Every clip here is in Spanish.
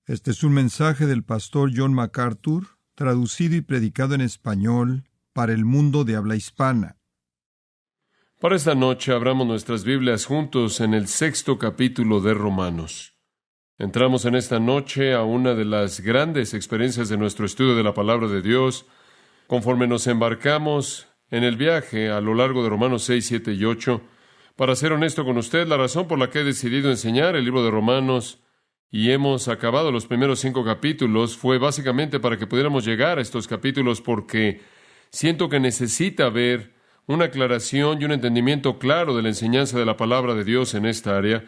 Este es un mensaje del pastor John MacArthur, traducido y predicado en español para el mundo de habla hispana. Para esta noche abramos nuestras Biblias juntos en el 6º capítulo de Romanos. Entramos en esta noche a una de las grandes experiencias de nuestro estudio de la Palabra de Dios, conforme nos embarcamos en el viaje a lo largo de Romanos 6, 7 y 8. Para ser honesto con usted, la razón por la que he decidido enseñar el libro de Romanos y hemos acabado los primeros 5 capítulos fue básicamente para que pudiéramos llegar a estos capítulos, porque siento que necesita haber una aclaración y un entendimiento claro de la enseñanza de la palabra de Dios en esta área.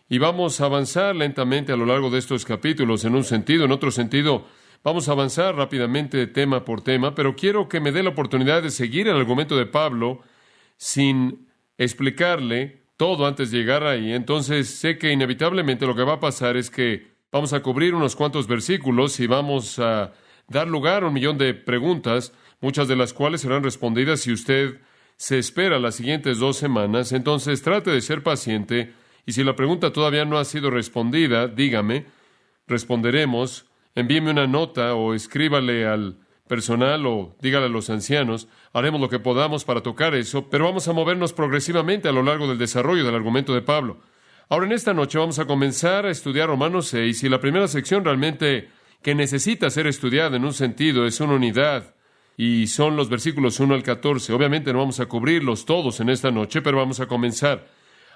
Y vamos a avanzar lentamente a lo largo de estos capítulos en un sentido. En otro sentido, vamos a avanzar rápidamente tema por tema, pero quiero que me dé la oportunidad de seguir el argumento de Pablo sin explicarle todo antes de llegar ahí. Entonces sé que inevitablemente lo que va a pasar es que vamos a cubrir unos cuantos versículos y vamos a dar lugar a 1,000,000 de preguntas, muchas de las cuales serán respondidas si usted se espera las siguientes 2 semanas. Entonces trate de ser paciente, y si la pregunta todavía no ha sido respondida, dígame, responderemos. Envíeme una nota o escríbale al personal o dígale a los ancianos. Haremos lo que podamos para tocar eso, pero vamos a movernos progresivamente a lo largo del desarrollo del argumento de Pablo. Ahora, en esta noche vamos a comenzar a estudiar Romanos 6, y la primera sección realmente que necesita ser estudiada en un sentido es una unidad, y son los versículos 1 al 14. Obviamente no vamos a cubrirlos todos en esta noche, pero vamos a comenzar.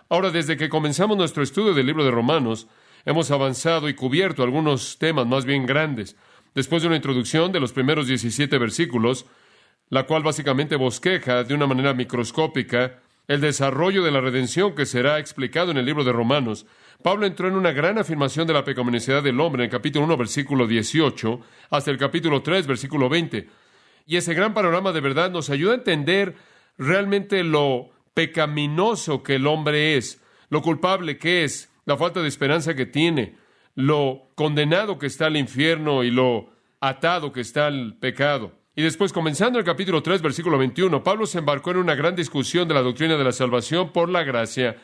Ahora, desde que comenzamos nuestro estudio del libro de Romanos, hemos avanzado y cubierto algunos temas más bien grandes. Después de una introducción de los primeros 17 versículos, la cual básicamente bosqueja de una manera microscópica el desarrollo de la redención que será explicado en el libro de Romanos, Pablo entró en una gran afirmación de la pecaminosidad del hombre en el capítulo 1, versículo 18, hasta el capítulo 3, versículo 20. Y ese gran panorama de verdad nos ayuda a entender realmente lo pecaminoso que el hombre es, lo culpable que es, la falta de esperanza que tiene, lo condenado que está al infierno y lo atado que está al pecado. Y después, comenzando el capítulo 3, versículo 21, Pablo se embarcó en una gran discusión de la doctrina de la salvación por la gracia,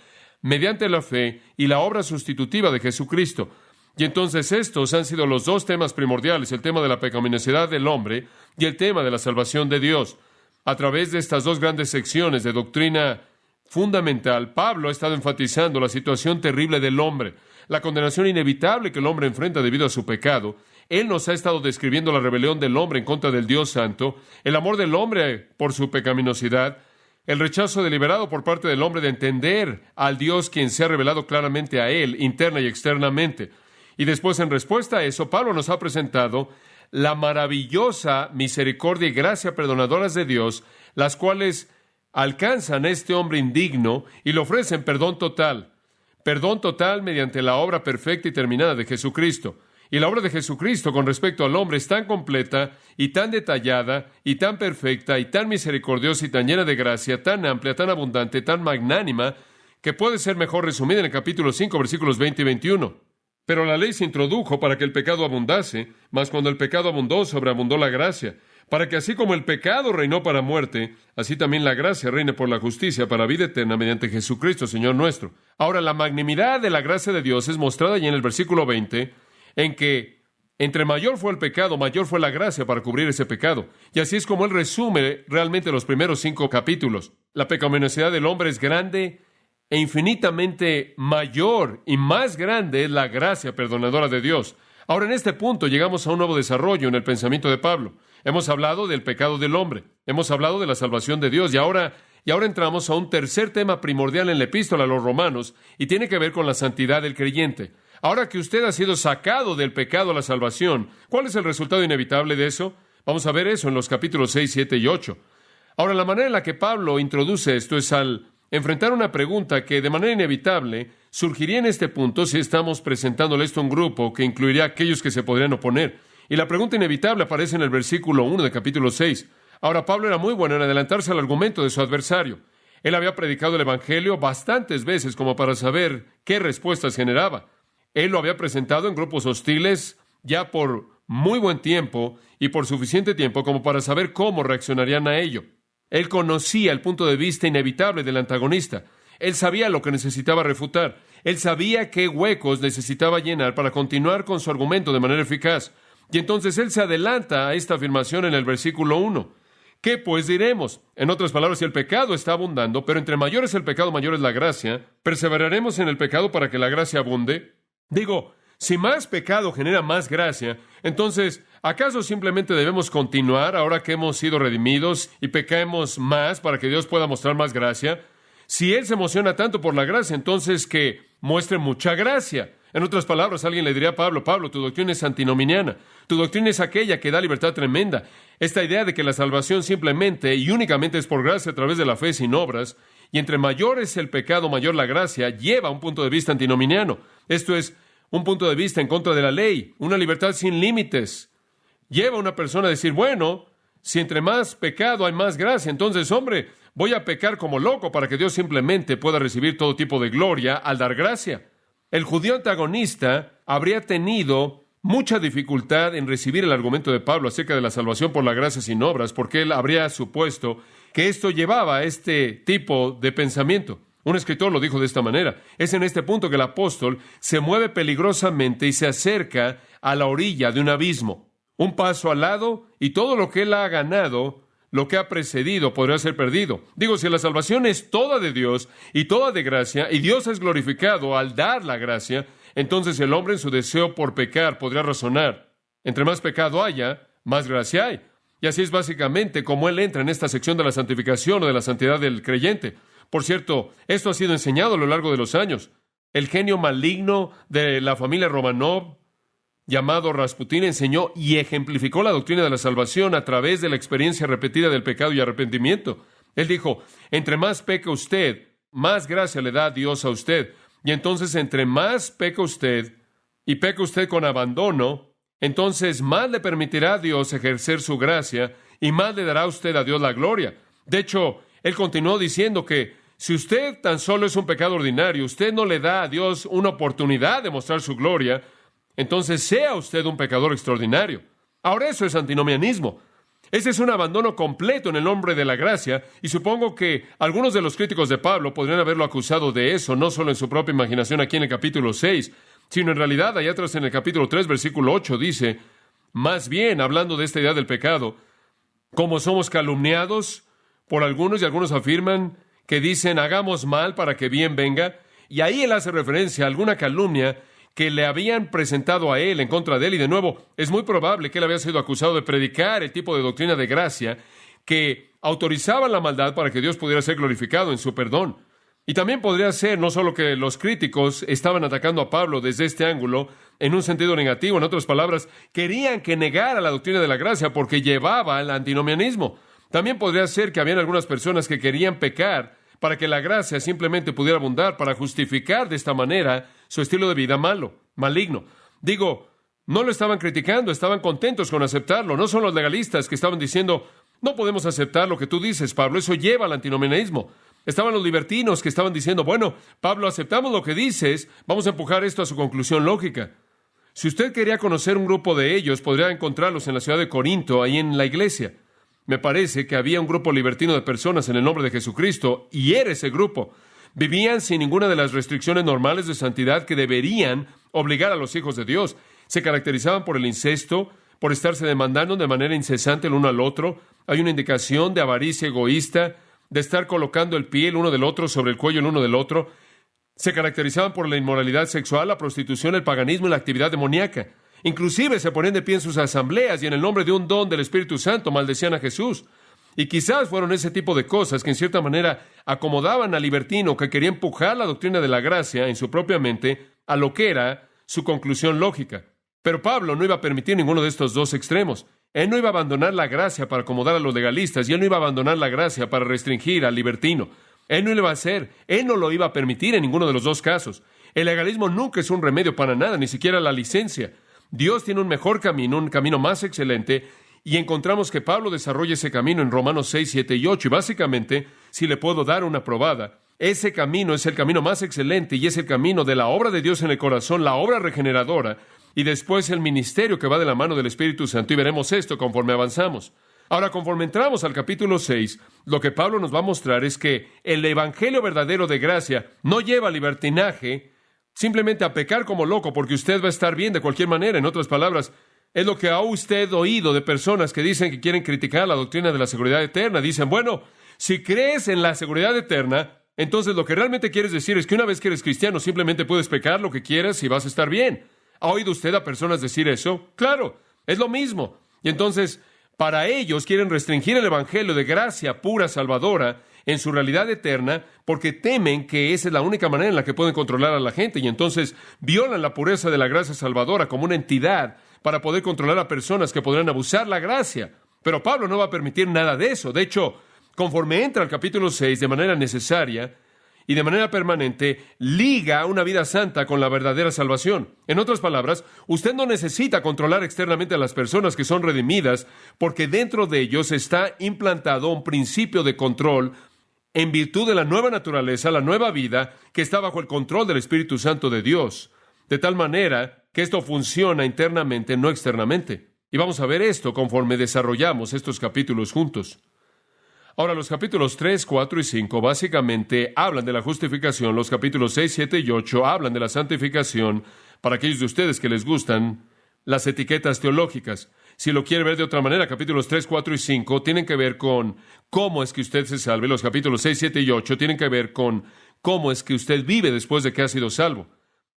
mediante la fe y la obra sustitutiva de Jesucristo. Y entonces estos han sido los 2 temas primordiales, el tema de la pecaminosidad del hombre y el tema de la salvación de Dios. A través de estas 2 grandes secciones de doctrina fundamental, Pablo ha estado enfatizando la situación terrible del hombre, la condenación inevitable que el hombre enfrenta debido a su pecado. Él nos ha estado describiendo la rebelión del hombre en contra del Dios Santo, el amor del hombre por su pecaminosidad, el rechazo deliberado por parte del hombre de entender al Dios quien se ha revelado claramente a él, interna y externamente. Y después, en respuesta a eso, Pablo nos ha presentado la maravillosa misericordia y gracia perdonadoras de Dios, las cuales alcanzan a este hombre indigno y le ofrecen perdón total mediante la obra perfecta y terminada de Jesucristo. Y la obra de Jesucristo con respecto al hombre es tan completa y tan detallada y tan perfecta y tan misericordiosa y tan llena de gracia, tan amplia, tan abundante, tan magnánima, que puede ser mejor resumida en el capítulo 5, versículos 20 y 21. Pero la ley se introdujo para que el pecado abundase, mas cuando el pecado abundó, sobreabundó la gracia, para que así como el pecado reinó para muerte, así también la gracia reine por la justicia para vida eterna mediante Jesucristo, Señor nuestro. Ahora, la magnanimidad de la gracia de Dios es mostrada allí en el versículo 20, en que entre mayor fue el pecado, mayor fue la gracia para cubrir ese pecado. Y así es como él resume realmente los primeros 5 capítulos. La pecaminosidad del hombre es grande e infinitamente mayor y más grande es la gracia perdonadora de Dios. Ahora, en este punto llegamos a un nuevo desarrollo en el pensamiento de Pablo. Hemos hablado del pecado del hombre, hemos hablado de la salvación de Dios, y ahora entramos a un tercer tema primordial en la epístola a los Romanos, y tiene que ver con la santidad del creyente. Ahora que usted ha sido sacado del pecado a la salvación, ¿cuál es el resultado inevitable de eso? Vamos a ver eso en los capítulos 6, 7 y 8. Ahora, la manera en la que Pablo introduce esto es al enfrentar una pregunta que de manera inevitable surgiría en este punto si estamos presentándole esto a un grupo que incluiría a aquellos que se podrían oponer. Y la pregunta inevitable aparece en el versículo 1 de capítulo 6. Ahora, Pablo era muy bueno en adelantarse al argumento de su adversario. Él había predicado el Evangelio bastantes veces como para saber qué respuestas generaba. Él lo había presentado en grupos hostiles ya por muy buen tiempo y por suficiente tiempo como para saber cómo reaccionarían a ello. Él conocía el punto de vista inevitable del antagonista. Él sabía lo que necesitaba refutar. Él sabía qué huecos necesitaba llenar para continuar con su argumento de manera eficaz. Y entonces él se adelanta a esta afirmación en el versículo 1. ¿Qué pues diremos? En otras palabras, si el pecado está abundando, pero entre mayor es el pecado, mayor es la gracia, ¿perseveraremos en el pecado para que la gracia abunde? Digo, si más pecado genera más gracia, entonces, ¿acaso simplemente debemos continuar ahora que hemos sido redimidos y pecamos más para que Dios pueda mostrar más gracia? Si Él se emociona tanto por la gracia, entonces que muestre mucha gracia. En otras palabras, alguien le diría a Pablo, Pablo, tu doctrina es antinominiana. Tu doctrina es aquella que da libertad tremenda. Esta idea de que la salvación simplemente y únicamente es por gracia a través de la fe sin obras, y entre mayor es el pecado, mayor la gracia, lleva a un punto de vista antinominiano. Esto es un punto de vista en contra de la ley, una libertad sin límites. Lleva a una persona a decir, bueno, si entre más pecado hay más gracia, entonces, hombre, voy a pecar como loco para que Dios simplemente pueda recibir todo tipo de gloria al dar gracia. El judío antagonista habría tenido mucha dificultad en recibir el argumento de Pablo acerca de la salvación por la gracia sin obras, porque él habría supuesto que esto llevaba a este tipo de pensamiento. Un escritor lo dijo de esta manera. Es en este punto que el apóstol se mueve peligrosamente y se acerca a la orilla de un abismo. Un paso al lado y todo lo que él ha ganado, lo que ha precedido, podría ser perdido. Digo, si la salvación es toda de Dios y toda de gracia, y Dios es glorificado al dar la gracia, entonces el hombre en su deseo por pecar podría razonar. Entre más pecado haya, más gracia hay. Y así es básicamente como él entra en esta sección de la santificación o de la santidad del creyente. Por cierto, esto ha sido enseñado a lo largo de los años. El genio maligno de la familia Romanov, llamado Rasputín, enseñó y ejemplificó la doctrina de la salvación a través de la experiencia repetida del pecado y arrepentimiento. Él dijo, entre más peca usted, más gracia le da Dios a usted. Y entonces, entre más peca usted, y peca usted con abandono, entonces más le permitirá a Dios ejercer su gracia, y más le dará a usted a Dios la gloria. De hecho, él continuó diciendo que si usted tan solo es un pecado ordinario, usted no le da a Dios una oportunidad de mostrar su gloria, entonces sea usted un pecador extraordinario. Ahora eso es antinomianismo. Ese es un abandono completo en el nombre de la gracia, y supongo que algunos de los críticos de Pablo podrían haberlo acusado de eso, no solo en su propia imaginación aquí en el capítulo 6, sino en realidad allá atrás en el capítulo 3, versículo 8, dice, más bien, hablando de esta idea del pecado, como somos calumniados por algunos, y algunos afirman que dicen, hagamos mal para que bien venga, y ahí él hace referencia a alguna calumnia que le habían presentado a él en contra de él, y de nuevo, es muy probable que él había sido acusado de predicar el tipo de doctrina de gracia que autorizaba la maldad para que Dios pudiera ser glorificado en su perdón. Y también podría ser no solo que los críticos estaban atacando a Pablo desde este ángulo, en un sentido negativo, en otras palabras, querían que negara la doctrina de la gracia porque llevaba al antinomianismo. También podría ser que habían algunas personas que querían pecar para que la gracia simplemente pudiera abundar, para justificar de esta manera su estilo de vida maligno. Digo, no lo estaban criticando, estaban contentos con aceptarlo. No son los legalistas que estaban diciendo, no podemos aceptar lo que tú dices, Pablo, eso lleva al antinomianismo. Estaban los libertinos que estaban diciendo, bueno, Pablo, aceptamos lo que dices, vamos a empujar esto a su conclusión lógica. Si usted quería conocer un grupo de ellos, podría encontrarlos en la ciudad de Corinto, ahí en la iglesia. Me parece que había un grupo libertino de personas en el nombre de Jesucristo, y era ese grupo. Vivían sin ninguna de las restricciones normales de santidad que deberían obligar a los hijos de Dios. Se caracterizaban por el incesto, por estarse demandando de manera incesante el uno al otro. Hay una indicación de avaricia egoísta, de estar colocando el pie el uno del otro sobre el cuello el uno del otro. Se caracterizaban por la inmoralidad sexual, la prostitución, el paganismo y la actividad demoníaca. Inclusive se ponían de pie en sus asambleas y en el nombre de un don del Espíritu Santo maldecían a Jesús. Y quizás fueron ese tipo de cosas que en cierta manera acomodaban al libertino que quería empujar la doctrina de la gracia en su propia mente a lo que era su conclusión lógica. Pero Pablo no iba a permitir ninguno de estos dos extremos. Él no iba a abandonar la gracia para acomodar a los legalistas, y él no iba a abandonar la gracia para restringir al libertino. Él no lo iba a hacer. Él no lo iba a permitir en ninguno de los dos casos. El legalismo nunca es un remedio para nada, ni siquiera la licencia. Dios tiene un mejor camino, un camino más excelente, y encontramos que Pablo desarrolla ese camino en Romanos 6, 7 y 8. Y básicamente, si le puedo dar una probada, ese camino es el camino más excelente y es el camino de la obra de Dios en el corazón, la obra regeneradora, y después el ministerio que va de la mano del Espíritu Santo. Y veremos esto conforme avanzamos. Ahora, conforme entramos al capítulo 6, lo que Pablo nos va a mostrar es que el evangelio verdadero de gracia no lleva libertinaje simplemente a pecar como loco, porque usted va a estar bien de cualquier manera. En otras palabras, es lo que ha usted oído de personas que dicen que quieren criticar la doctrina de la seguridad eterna. Dicen, bueno, si crees en la seguridad eterna, entonces lo que realmente quieres decir es que una vez que eres cristiano, simplemente puedes pecar lo que quieras y vas a estar bien. ¿Ha oído usted a personas decir eso? Claro, es lo mismo. Y entonces, para ellos quieren restringir el evangelio de gracia pura, salvadora, en su realidad eterna, porque temen que esa es la única manera en la que pueden controlar a la gente, y entonces violan la pureza de la gracia salvadora como una entidad para poder controlar a personas que podrán abusar la gracia. Pero Pablo no va a permitir nada de eso. De hecho, conforme entra al capítulo 6 de manera necesaria y de manera permanente, liga una vida santa con la verdadera salvación. En otras palabras, usted no necesita controlar externamente a las personas que son redimidas, porque dentro de ellos está implantado un principio de control en virtud de la nueva naturaleza, la nueva vida, que está bajo el control del Espíritu Santo de Dios, de tal manera que esto funciona internamente, no externamente. Y vamos a ver esto conforme desarrollamos estos capítulos juntos. Ahora, los capítulos 3, 4 y 5 básicamente hablan de la justificación. Los capítulos 6, 7 y 8 hablan de la santificación para aquellos de ustedes que les gustan las etiquetas teológicas. Si lo quiere ver de otra manera, capítulos 3, 4 y 5 tienen que ver con cómo es que usted se salve. Los capítulos 6, 7 y 8 tienen que ver con cómo es que usted vive después de que ha sido salvo.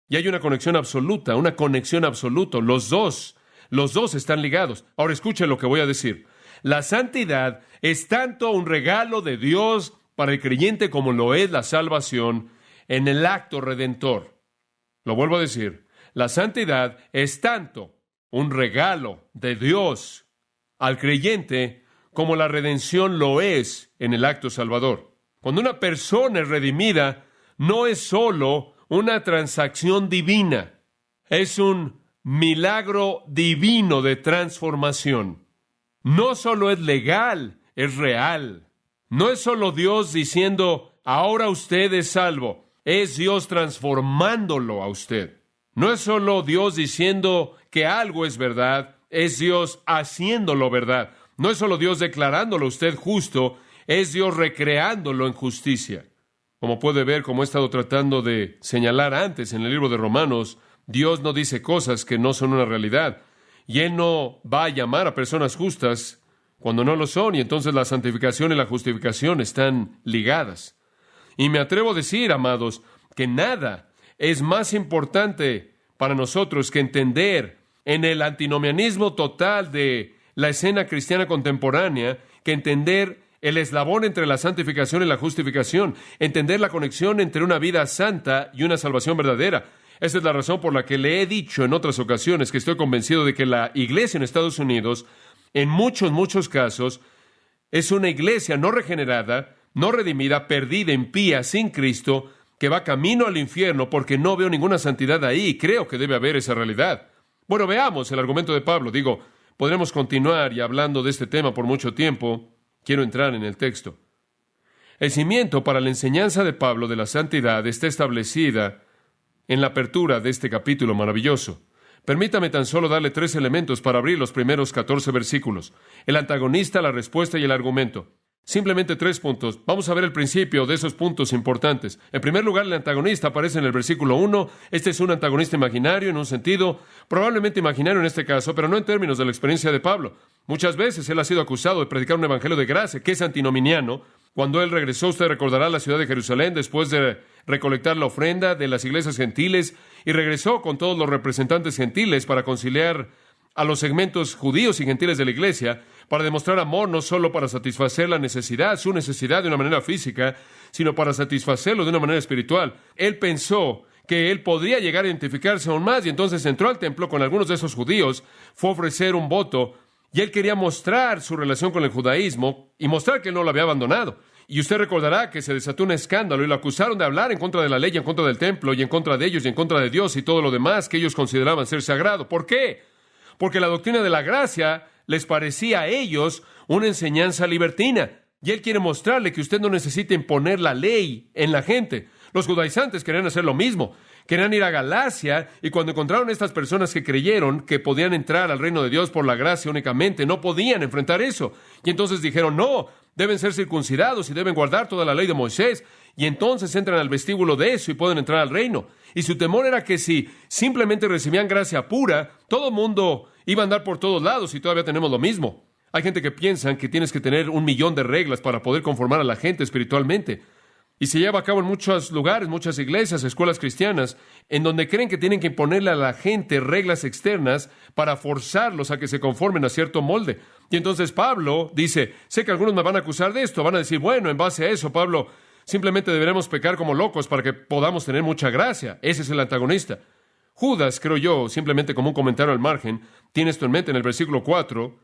Y hay una conexión absoluta. Los dos están ligados. Ahora escuchen lo que voy a decir. La santidad es tanto un regalo de Dios para el creyente como lo es la salvación en el acto redentor. Lo vuelvo a decir. La santidad es tanto un regalo de Dios al creyente como la redención lo es en el acto salvador. Cuando una persona es redimida, no es solo una transacción divina, es un milagro divino de transformación. No solo es legal, es real. No es solo Dios diciendo, ahora usted es salvo, es Dios transformándolo a usted. No es solo Dios diciendo que algo es verdad, es Dios haciéndolo verdad. No es solo Dios declarándolo usted justo, es Dios recreándolo en justicia. Como puede ver, como he estado tratando de señalar antes en el libro de Romanos, Dios no dice cosas que no son una realidad. Y Él no va a llamar a personas justas cuando no lo son, y entonces la santificación y la justificación están ligadas. Y me atrevo a decir, amados, que nada es más importante para nosotros que entender en el antinomianismo total de la escena cristiana contemporánea, que entender el eslabón entre la santificación y la justificación, entender la conexión entre una vida santa y una salvación verdadera. Esa es la razón por la que le he dicho en otras ocasiones que estoy convencido de que la iglesia en Estados Unidos, en muchos casos, es una iglesia no regenerada, no redimida, perdida, impía, sin Cristo, que va camino al infierno porque no veo ninguna santidad ahí y creo que debe haber esa realidad. Bueno, veamos el argumento de Pablo. Podremos continuar y hablando de este tema por mucho tiempo. Quiero entrar en el texto. El cimiento para la enseñanza de Pablo de la santidad está establecida en la apertura de este capítulo maravilloso. Permítame tan solo darle 3 elementos para abrir los primeros 14 versículos. El antagonista, la respuesta y el argumento. Simplemente 3 puntos. Vamos a ver el principio de esos puntos importantes. En primer lugar, el antagonista aparece en el versículo 1. Este es un antagonista imaginario en un sentido, probablemente imaginario en este caso, pero no en términos de la experiencia de Pablo. Muchas veces él ha sido acusado de predicar un evangelio de gracia, que es antinominiano. Cuando él regresó, usted recordará, a la ciudad de Jerusalén, después de recolectar la ofrenda de las iglesias gentiles, y regresó con todos los representantes gentiles para conciliar a los segmentos judíos y gentiles de la iglesia, para demostrar amor, no solo para satisfacer la necesidad, su necesidad de una manera física, sino para satisfacerlo de una manera espiritual. Él pensó que él podría llegar a identificarse aún más, y entonces entró al templo con algunos de esos judíos, fue a ofrecer un voto, y él quería mostrar su relación con el judaísmo y mostrar que él no lo había abandonado. Y usted recordará que se desató un escándalo y lo acusaron de hablar en contra de la ley, en contra del templo, y en contra de ellos, y en contra de Dios y todo lo demás que ellos consideraban ser sagrado. ¿Por qué? Porque la doctrina de la gracia les parecía a ellos una enseñanza libertina. Y él quiere mostrarle que usted no necesita imponer la ley en la gente. Los judaizantes querían hacer lo mismo. Querían ir a Galacia, y cuando encontraron a estas personas que creyeron que podían entrar al reino de Dios por la gracia únicamente, no podían enfrentar eso. Y entonces dijeron, no, deben ser circuncidados y deben guardar toda la ley de Moisés. Y entonces entran al vestíbulo de eso y pueden entrar al reino. Y su temor era que si simplemente recibían gracia pura, todo el mundo iba a andar por todos lados y todavía tenemos lo mismo. Hay gente que piensa que tienes que tener 1,000,000 de reglas para poder conformar a la gente espiritualmente. Y se lleva a cabo en muchos lugares, muchas iglesias, escuelas cristianas, en donde creen que tienen que imponerle a la gente reglas externas para forzarlos a que se conformen a cierto molde. Y entonces Pablo dice, sé que algunos me van a acusar de esto, van a decir, bueno, en base a eso, Pablo, simplemente deberemos pecar como locos para que podamos tener mucha gracia. Ese es el antagonista. Judas, creo yo, simplemente como un comentario al margen, tiene esto en mente en el versículo 4,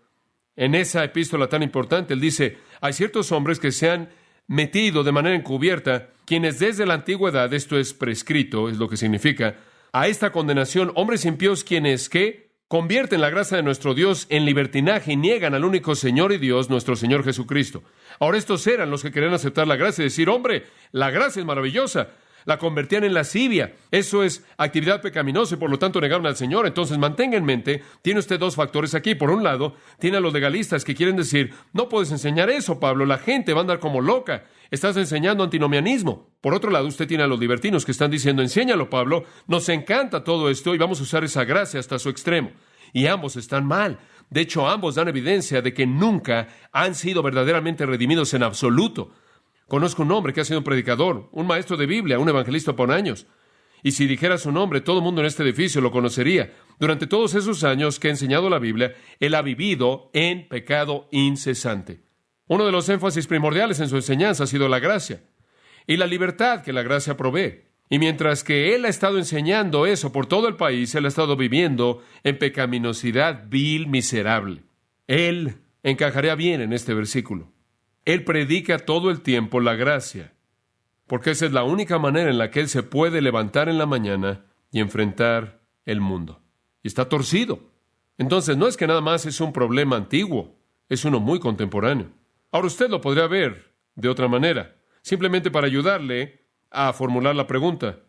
en esa epístola tan importante, él dice, hay ciertos hombres que se han metido de manera encubierta, quienes desde la antigüedad, esto es prescrito, es lo que significa, a esta condenación, hombres impíos quienes, ¿qué? Convierten la gracia de nuestro Dios en libertinaje y niegan al único Señor y Dios, nuestro Señor Jesucristo. Ahora estos eran los que querían aceptar la gracia y decir, hombre, la gracia es maravillosa. La convertían en lascivia. Eso es actividad pecaminosa y por lo tanto negaron al Señor. Entonces mantenga en mente, tiene usted dos factores aquí. Por un lado, tiene a los legalistas que quieren decir, no puedes enseñar eso, Pablo, la gente va a andar como loca. Estás enseñando antinomianismo. Por otro lado, usted tiene a los libertinos que están diciendo, enséñalo, Pablo, nos encanta todo esto y vamos a usar esa gracia hasta su extremo. Y ambos están mal. De hecho, ambos dan evidencia de que nunca han sido verdaderamente redimidos en absoluto. Conozco un hombre que ha sido un predicador, un maestro de Biblia, un evangelista por años. Y si dijera su nombre, todo el mundo en este edificio lo conocería. Durante todos esos años que ha enseñado la Biblia, él ha vivido en pecado incesante. Uno de los énfasis primordiales en su enseñanza ha sido la gracia y la libertad que la gracia provee. Y mientras que él ha estado enseñando eso por todo el país, él ha estado viviendo en pecaminosidad vil, miserable. Él encajaría bien en este versículo. Él predica todo el tiempo la gracia, porque esa es la única manera en la que él se puede levantar en la mañana y enfrentar el mundo. Y está torcido. Entonces, no es que nada más es un problema antiguo, es uno muy contemporáneo. Ahora usted lo podría ver de otra manera, simplemente para ayudarle a formular la pregunta.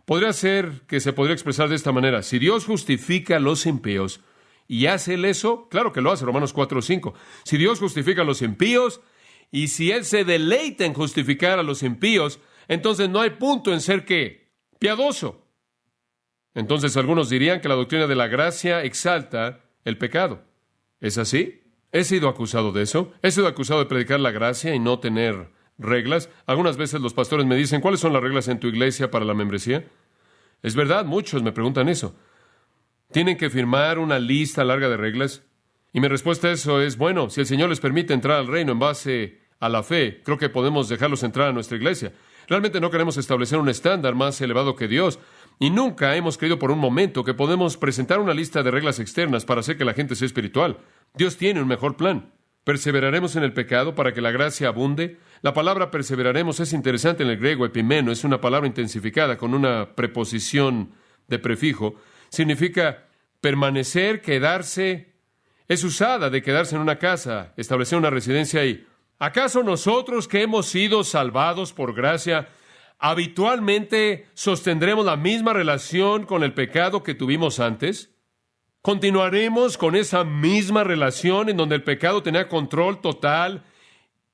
Podría ser que se podría expresar de esta manera. Si Dios justifica a los impíos y hace él eso, claro que lo hace, Romanos 4:5. Si Dios justifica a los impíos, y si Él se deleita en justificar a los impíos, entonces no hay punto en ser, ¿qué? Piadoso. Entonces algunos dirían que la doctrina de la gracia exalta el pecado. ¿Es así? He sido acusado de eso. He sido acusado de predicar la gracia y no tener reglas. Algunas veces los pastores me dicen, ¿cuáles son las reglas en tu iglesia para la membresía? Es verdad, muchos me preguntan eso. ¿Tienen que firmar una lista larga de reglas? Y mi respuesta a eso es, bueno, si el Señor les permite entrar al reino en base a la fe, creo que podemos dejarlos entrar a nuestra iglesia. Realmente no queremos establecer un estándar más elevado que Dios. Y nunca hemos creído por un momento que podemos presentar una lista de reglas externas para hacer que la gente sea espiritual. Dios tiene un mejor plan. ¿Perseveraremos en el pecado para que la gracia abunde? La palabra perseveraremos es interesante en el griego, epimeno, es una palabra intensificada con una preposición de prefijo. Significa permanecer, quedarse. Es usada de quedarse en una casa, establecer una residencia ahí. ¿Acaso nosotros que hemos sido salvados por gracia, habitualmente sostendremos la misma relación con el pecado que tuvimos antes? ¿Continuaremos con esa misma relación en donde el pecado tenía control total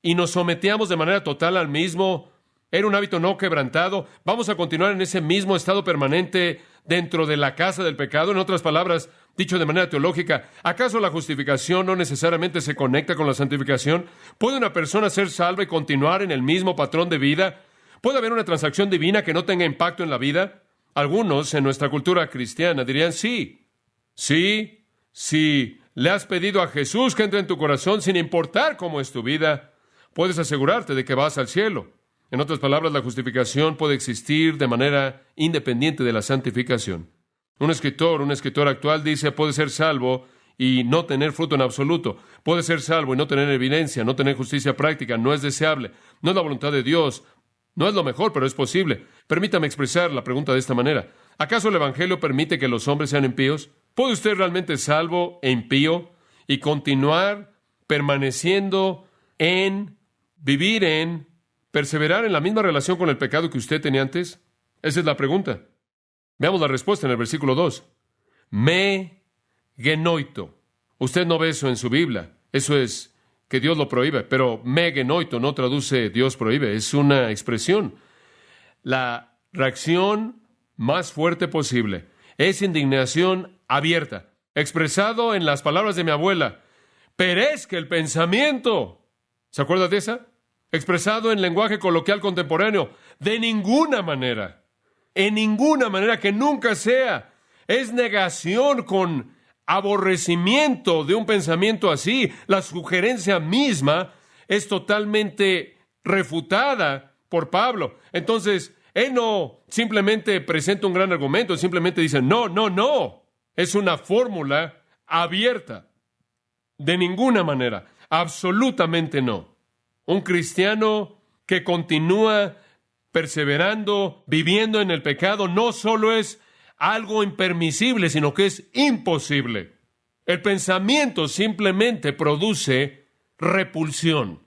y nos sometíamos de manera total al mismo? Era un hábito no quebrantado. ¿Vamos a continuar en ese mismo estado permanente dentro de la casa del pecado? En otras palabras, dicho de manera teológica, ¿acaso la justificación no necesariamente se conecta con la santificación? ¿Puede una persona ser salva y continuar en el mismo patrón de vida? ¿Puede haber una transacción divina que no tenga impacto en la vida? Algunos en nuestra cultura cristiana dirían sí. Sí, si le has pedido a Jesús que entre en tu corazón sin importar cómo es tu vida, puedes asegurarte de que vas al cielo. En otras palabras, la justificación puede existir de manera independiente de la santificación. Un escritor actual dice, puede ser salvo y no tener fruto en absoluto. Puede ser salvo y no tener evidencia, no tener justicia práctica. No es deseable. No es la voluntad de Dios. No es lo mejor, pero es posible. Permítame expresar la pregunta de esta manera. ¿Acaso el Evangelio permite que los hombres sean impíos? ¿Puede usted realmente salvo e impío y continuar permaneciendo en, vivir en, perseverar en la misma relación con el pecado que usted tenía antes? Esa es la pregunta. Veamos la respuesta en el versículo 2. Me genoito. Usted no ve eso en su Biblia. Eso es que Dios lo prohíbe. Pero me genoito no traduce Dios prohíbe. Es una expresión. La reacción más fuerte posible. Es indignación abierta, expresado en las palabras de mi abuela: perezca el pensamiento. ¿Se acuerda de esa? Expresado en lenguaje coloquial contemporáneo: de ninguna manera, en ninguna manera, que nunca sea. Es negación con aborrecimiento de un pensamiento así. La sugerencia misma es totalmente refutada por Pablo. Entonces, él no simplemente presenta un gran argumento, simplemente dice: no, no, no. Es una fórmula abierta. De ninguna manera, absolutamente no. Un cristiano que continúa perseverando, viviendo en el pecado, no solo es algo impermisible, sino que es imposible. El pensamiento simplemente produce repulsión.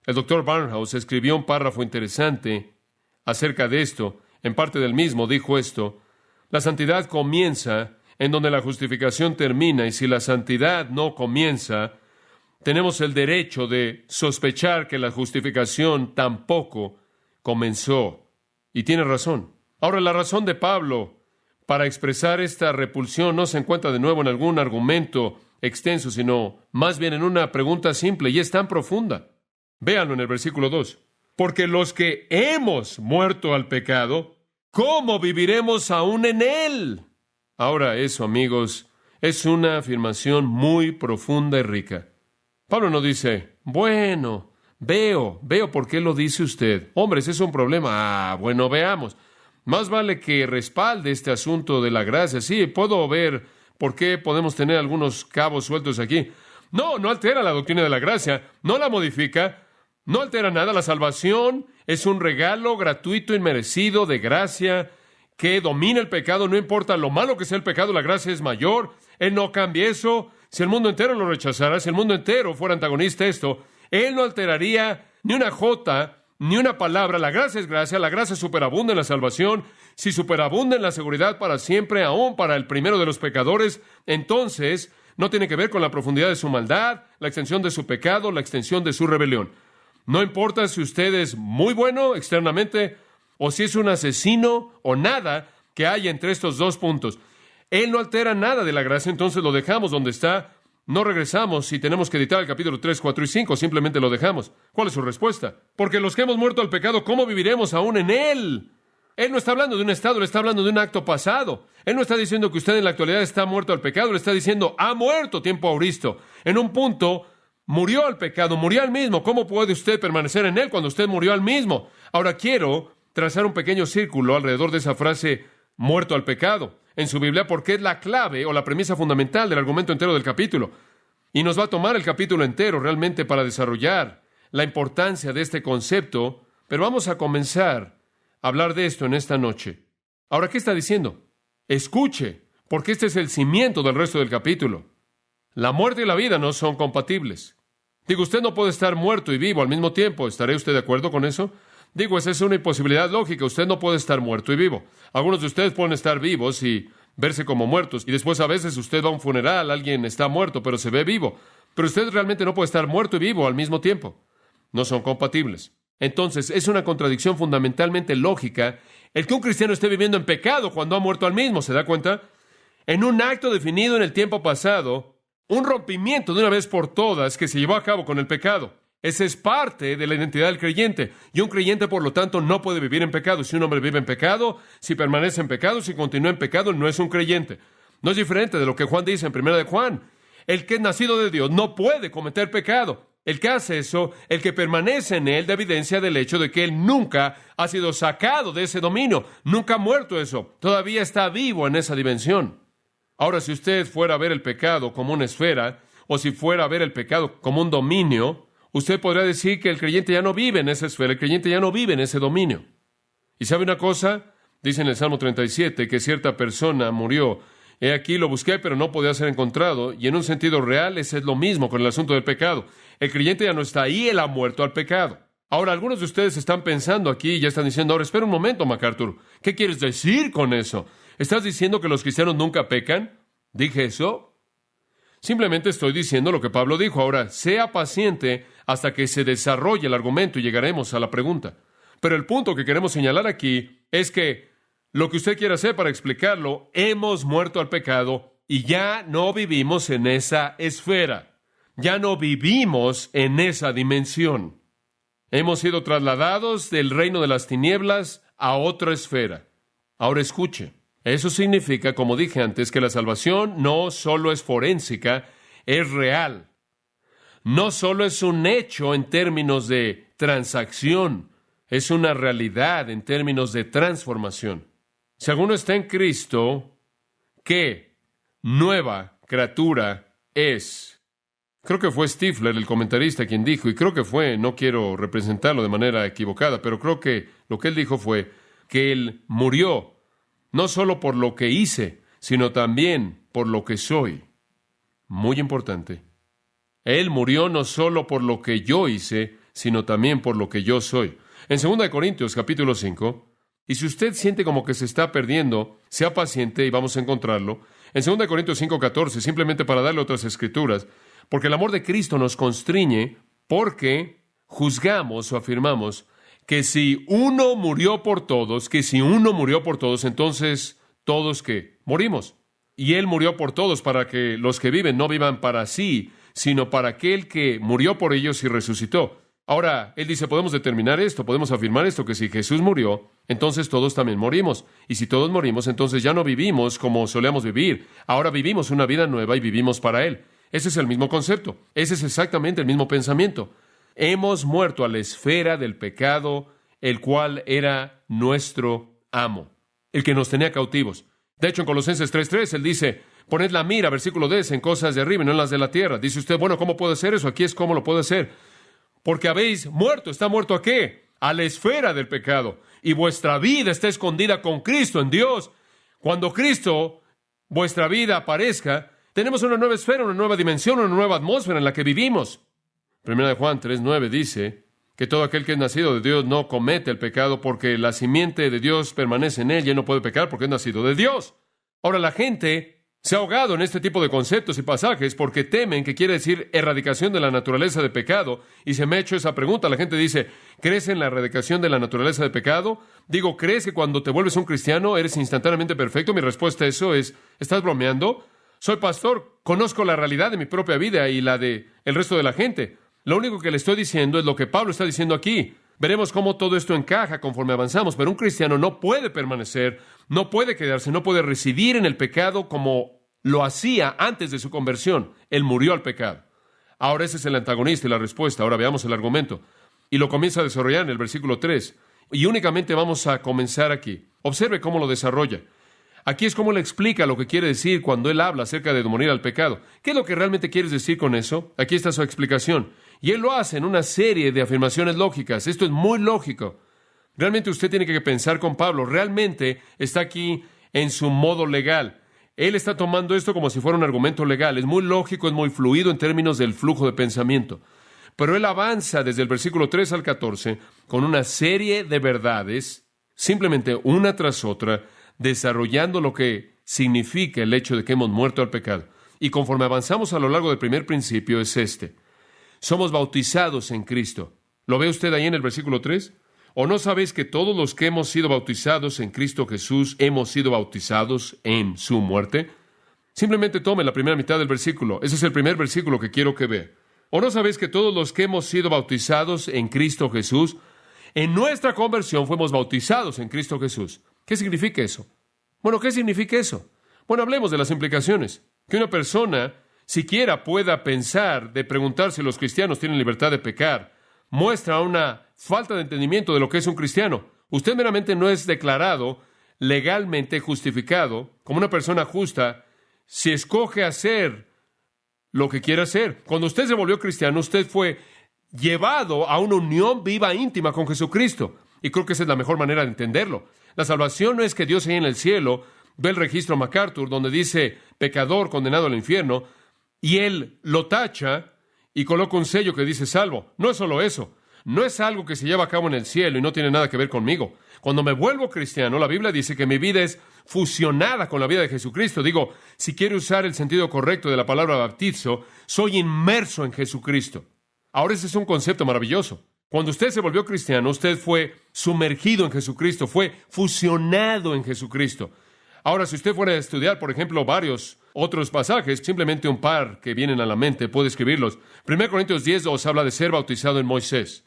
El doctor Barnhouse escribió un párrafo interesante acerca de esto. En parte del mismo dijo esto: la santidad comienza en donde la justificación termina, y si la santidad no comienza, tenemos el derecho de sospechar que la justificación tampoco comenzó. Y tiene razón. Ahora, la razón de Pablo para expresar esta repulsión no se encuentra de nuevo en algún argumento extenso, sino más bien en una pregunta simple, y es tan profunda. Véanlo en el versículo 2. Porque los que hemos muerto al pecado, ¿cómo viviremos aún en él? Ahora, eso, amigos, es una afirmación muy profunda y rica. Pablo no dice: bueno, veo por qué lo dice usted. Hombres, es un problema. Bueno, veamos. Más vale que respalde este asunto de la gracia. Sí, puedo ver por qué podemos tener algunos cabos sueltos aquí. No altera la doctrina de la gracia, no la modifica, no altera nada. La salvación es un regalo gratuito, inmerecido, de gracia, que domina el pecado. No importa lo malo que sea el pecado, la gracia es mayor. Él no cambia eso. Si el mundo entero lo rechazara, si el mundo entero fuera antagonista a esto, Él no alteraría ni una jota, ni una palabra. La gracia es gracia, la gracia superabunda en la salvación. Si superabunda en la seguridad para siempre, aún para el primero de los pecadores, entonces no tiene que ver con la profundidad de su maldad, la extensión de su pecado, la extensión de su rebelión. No importa si usted es muy bueno externamente, o si es un asesino, o nada que haya entre estos dos puntos. Él no altera nada de la gracia, entonces lo dejamos donde está. No regresamos si tenemos que editar el capítulo 3, 4 y 5, simplemente lo dejamos. ¿Cuál es su respuesta? Porque los que hemos muerto al pecado, ¿cómo viviremos aún en él? Él no está hablando de un estado, él está hablando de un acto pasado. Él no está diciendo que usted en la actualidad está muerto al pecado, él está diciendo: ha muerto tiempo auristo. En un punto, murió al pecado, murió al mismo. ¿Cómo puede usted permanecer en él cuando usted murió al mismo? Ahora quiero trazar un pequeño círculo alrededor de esa frase, muerto al pecado, en su Biblia, porque es la clave o la premisa fundamental del argumento entero del capítulo. Y nos va a tomar el capítulo entero realmente para desarrollar la importancia de este concepto, pero vamos a comenzar a hablar de esto en esta noche. Ahora, ¿qué está diciendo? Escuche, porque este es el cimiento del resto del capítulo. La muerte y la vida no son compatibles. Digo, usted no puede estar muerto y vivo al mismo tiempo. ¿Estará usted de acuerdo con eso? Digo, esa es una imposibilidad lógica. Usted no puede estar muerto y vivo. Algunos de ustedes pueden estar vivos y verse como muertos. Y después a veces usted va a un funeral, alguien está muerto, pero se ve vivo. Pero usted realmente no puede estar muerto y vivo al mismo tiempo. No son compatibles. Entonces, es una contradicción fundamentalmente lógica el que un cristiano esté viviendo en pecado cuando ha muerto al mismo. ¿Se da cuenta? En un acto definido en el tiempo pasado, un rompimiento de una vez por todas que se llevó a cabo con el pecado. Esa es parte de la identidad del creyente. Y un creyente, por lo tanto, no puede vivir en pecado. Si un hombre vive en pecado, si permanece en pecado, si continúa en pecado, no es un creyente. No es diferente de lo que Juan dice en 1 de Juan. El que es nacido de Dios no puede cometer pecado. El que hace eso, el que permanece en él, da evidencia del hecho de que él nunca ha sido sacado de ese dominio. Nunca ha muerto eso. Todavía está vivo en esa dimensión. Ahora, si usted fuera a ver el pecado como una esfera, o si fuera a ver el pecado como un dominio, usted podrá decir que el creyente ya no vive en esa esfera, el creyente ya no vive en ese dominio. ¿Y sabe una cosa? Dice en el Salmo 37 que cierta persona murió. He aquí, lo busqué, pero no podía ser encontrado. Y en un sentido real, ese es lo mismo con el asunto del pecado. El creyente ya no está ahí, él ha muerto al pecado. Ahora, algunos de ustedes están pensando aquí y ya están diciendo: ahora, espera un momento, MacArthur. ¿Qué quieres decir con eso? ¿Estás diciendo que los cristianos nunca pecan? ¿Dije eso? Simplemente estoy diciendo lo que Pablo dijo. Ahora, sea paciente hasta que se desarrolle el argumento y llegaremos a la pregunta. Pero el punto que queremos señalar aquí es que lo que usted quiera hacer para explicarlo, hemos muerto al pecado y ya no vivimos en esa esfera. Ya no vivimos en esa dimensión. Hemos sido trasladados del reino de las tinieblas a otra esfera. Ahora escuche, eso significa, como dije antes, que la salvación no solo es forénsica, es real. No solo es un hecho en términos de transacción, es una realidad en términos de transformación. Si alguno está en Cristo, ¿qué nueva criatura es? Creo que fue Stifler, el comentarista, quien dijo, y creo que fue, no quiero representarlo de manera equivocada, pero creo que lo que él dijo fue que él murió, no solo por lo que hice, sino también por lo que soy. Muy importante. Él murió no solo por lo que yo hice, sino también por lo que yo soy. En 2 Corintios, capítulo 5, y si usted siente como que se está perdiendo, sea paciente y vamos a encontrarlo. En 2 Corintios 5:14, simplemente para darle otras escrituras, porque el amor de Cristo nos constriñe, porque juzgamos o afirmamos que si uno murió por todos, entonces todos ¿qué? Morimos. Y Él murió por todos para que los que viven no vivan para sí, sino para aquel que murió por ellos y resucitó. Ahora, él dice, podemos determinar esto, podemos afirmar esto, que si Jesús murió, entonces todos también morimos. Y si todos morimos, entonces ya no vivimos como solíamos vivir. Ahora vivimos una vida nueva y vivimos para Él. Ese es el mismo concepto. Ese es exactamente el mismo pensamiento. Hemos muerto a la esfera del pecado, el cual era nuestro amo, el que nos tenía cautivos. De hecho, en Colosenses 3:3, él dice, poned la mira, versículo 10, en cosas de arriba y no en las de la tierra. Dice usted, bueno, ¿cómo puedo hacer eso? Aquí es cómo lo puedo hacer. Porque habéis muerto. ¿Está muerto a qué? A la esfera del pecado. Y vuestra vida está escondida con Cristo en Dios. Cuando Cristo, vuestra vida, aparezca, tenemos una nueva esfera, una nueva dimensión, una nueva atmósfera en la que vivimos. Primera de Juan 3:9 dice que todo aquel que es nacido de Dios no comete el pecado porque la simiente de Dios permanece en él y él no puede pecar porque es nacido de Dios. Ahora, la gente se ha ahogado en este tipo de conceptos y pasajes porque temen que quiere decir erradicación de la naturaleza de pecado. Y se me ha hecho esa pregunta. La gente dice, ¿crees en la erradicación de la naturaleza de pecado? Digo, ¿crees que cuando te vuelves un cristiano eres instantáneamente perfecto? Mi respuesta a eso es, ¿estás bromeando? Soy pastor, conozco la realidad de mi propia vida y la de el resto de la gente. Lo único que le estoy diciendo es lo que Pablo está diciendo aquí. Veremos cómo todo esto encaja conforme avanzamos, pero un cristiano no puede permanecer, no puede quedarse, no puede residir en el pecado como lo hacía antes de su conversión. Él murió al pecado. Ahora ese es el antagonista y la respuesta. Ahora veamos el argumento. Y lo comienza a desarrollar en el versículo 3. Y únicamente vamos a comenzar aquí. Observe cómo lo desarrolla. Aquí es como le explica lo que quiere decir cuando él habla acerca de morir al pecado. ¿Qué es lo que realmente quieres decir con eso? Aquí está su explicación. Y él lo hace en una serie de afirmaciones lógicas. Esto es muy lógico. Realmente usted tiene que pensar con Pablo. Realmente está aquí en su modo legal. Él está tomando esto como si fuera un argumento legal. Es muy lógico, es muy fluido en términos del flujo de pensamiento. Pero él avanza desde el versículo 3 al 14 con una serie de verdades, simplemente una tras otra, desarrollando lo que significa el hecho de que hemos muerto al pecado. Y conforme avanzamos a lo largo del primer principio es este. Somos bautizados en Cristo. ¿Lo ve usted ahí en el versículo 3? ¿O no sabéis que todos los que hemos sido bautizados en Cristo Jesús hemos sido bautizados en su muerte? Simplemente tome la primera mitad del versículo. Ese es el primer versículo que quiero que vea. ¿O no sabéis que todos los que hemos sido bautizados en Cristo Jesús, en nuestra conversión fuimos bautizados en Cristo Jesús? ¿Qué significa eso? Bueno, ¿qué significa eso? Bueno, hablemos de las implicaciones. Que una persona siquiera pueda pensar de preguntar si los cristianos tienen libertad de pecar, muestra una falta de entendimiento de lo que es un cristiano. Usted meramente no es declarado legalmente justificado como una persona justa si escoge hacer lo que quiere hacer. Cuando usted se volvió cristiano, usted fue llevado a una unión viva, íntima con Jesucristo. Y creo que esa es la mejor manera de entenderlo. La salvación no es que Dios ahí en el cielo ve el registro MacArthur donde dice pecador condenado al infierno y Él lo tacha y coloca un sello que dice salvo. No es solo eso. No es algo que se lleva a cabo en el cielo y no tiene nada que ver conmigo. Cuando me vuelvo cristiano, la Biblia dice que mi vida es fusionada con la vida de Jesucristo. Digo, si quiero usar el sentido correcto de la palabra bautizo, soy inmerso en Jesucristo. Ahora ese es un concepto maravilloso. Cuando usted se volvió cristiano, usted fue sumergido en Jesucristo, fue fusionado en Jesucristo. Ahora, si usted fuera a estudiar, por ejemplo, varios otros pasajes, simplemente un par que vienen a la mente, puede escribirlos. 1 Corintios 10:2 habla de ser bautizado en Moisés.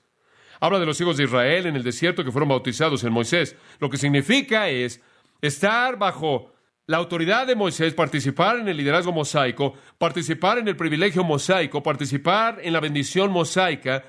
Habla de los hijos de Israel en el desierto que fueron bautizados en Moisés. Lo que significa es estar bajo la autoridad de Moisés, participar en el liderazgo mosaico, participar en el privilegio mosaico, participar en la bendición mosaica.